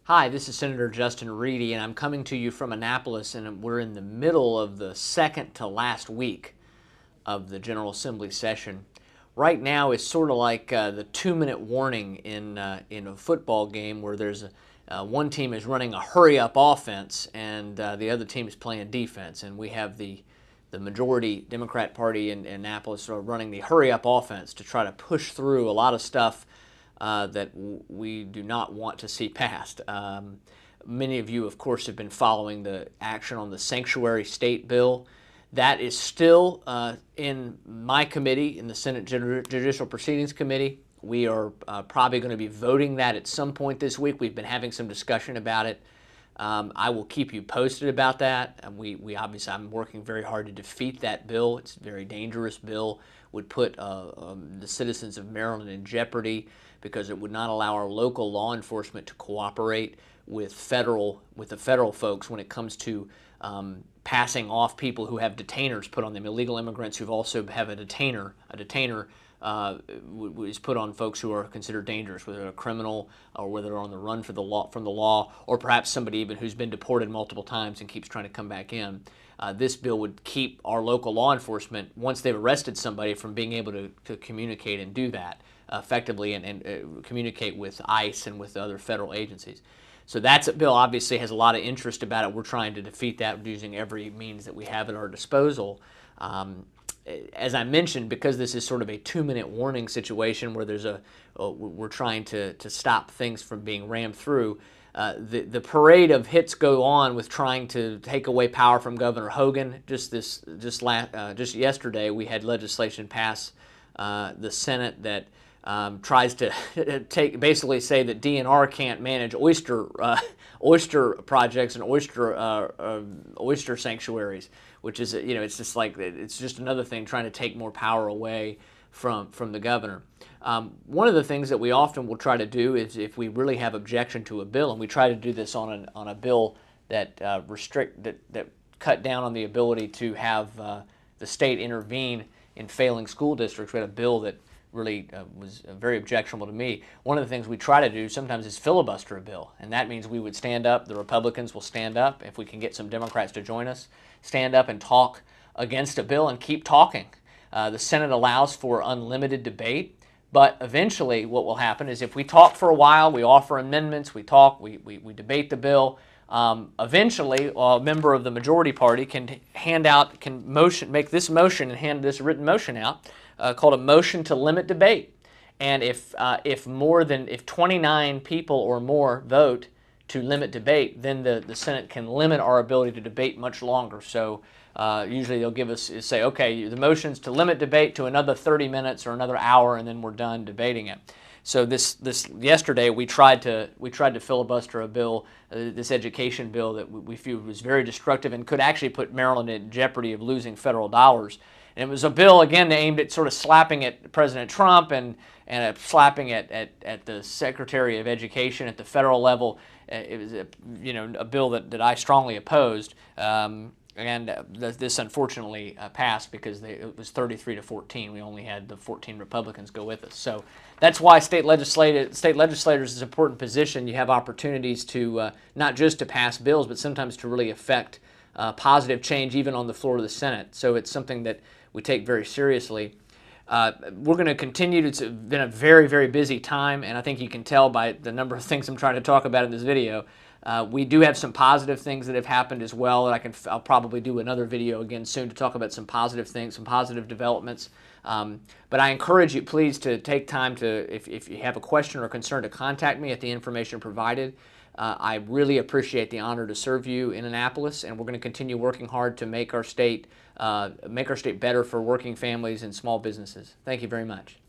Hi, this is Senator Justin Reedy, and I'm coming to you from Annapolis, and we're in the middle of the second to last week of the General Assembly session. Right now is sort of like the 2-minute warning in a football game where there's one team is running a hurry-up offense and the other team is playing defense, and we have the majority Democrat Party in Annapolis running the hurry-up offense to try to push through a lot of stuff that we do not want to see passed. Many of you, of course, have been following the action on the sanctuary state bill. That is still in my committee, in the Senate Judicial Proceedings Committee. We are probably going to be voting that at some point this week. We've been having some discussion about it. I will keep you posted about that. We obviously, I'm working very hard to defeat that bill. It's a very dangerous bill, would put the citizens of Maryland in jeopardy because it would not allow our local law enforcement to cooperate with the federal folks when it comes to passing off people who have detainers put on them, illegal immigrants who also have a detainer. A detainer is put on folks who are considered dangerous, whether they're a criminal or whether they're on the run from the law, or perhaps somebody even who's been deported multiple times and keeps trying to come back in. This bill would keep our local law enforcement, once they've arrested somebody, from being able to communicate and do that effectively and communicate with ICE and with other federal agencies. So that's a bill, obviously has a lot of interest about it. We're trying to defeat that using every means that we have at our disposal. As I mentioned, because this is sort of a 2-minute warning situation where we're trying to stop things from being rammed through, the parade of hits go on with trying to take away power from Governor Hogan. Just yesterday, we had legislation pass the Senate that tries to basically say that DNR can't manage oyster projects and oyster sanctuaries, which is, it's just like, it's just another thing trying to take more power away from the governor. One of the things that we often will try to do is, if we really have objection to a bill, and we try to do this on a bill that that cut down on the ability to have the state intervene in failing school districts. We had a bill that really was very objectionable to me. One of the things we try to do sometimes is filibuster a bill, and that means we would stand up, the Republicans will stand up, if we can get some Democrats to join us, stand up and talk against a bill and keep talking. The Senate allows for unlimited debate, but eventually what will happen is, if we talk for a while, we offer amendments, we talk, we debate the bill, eventually a member of the majority party can make this motion and hand this written motion out, called a motion to limit debate. And if 29 people or more vote to limit debate, then the Senate can limit our ability to debate much longer. So usually they'll give us, say, okay, the motion's to limit debate to another 30 minutes or another hour, and then we're done debating it. So yesterday we tried to filibuster a bill, this education bill that we feel was very destructive and could actually put Maryland in jeopardy of losing federal dollars. And it was a bill, again, aimed at sort of slapping at President Trump and slapping at the Secretary of Education at the federal level. It was a bill that I strongly opposed. And this unfortunately passed because it was 33-14. We only had the 14 Republicans go with us. So that's why state legislators is an important position. You have opportunities to not just to pass bills, but sometimes to really affect positive change even on the floor of the Senate. So it's something that we take very seriously. We're going to continue. It's been a very, very busy time, and I think you can tell by the number of things I'm trying to talk about in this video. We do have some positive things that have happened as well. I'll probably do another video again soon to talk about some positive things, some positive developments. But I encourage you, please, to take time to, if you have a question or concern, to contact me at the information provided. I really appreciate the honor to serve you in Annapolis, and we're going to continue working hard to make our state better for working families and small businesses. Thank you very much.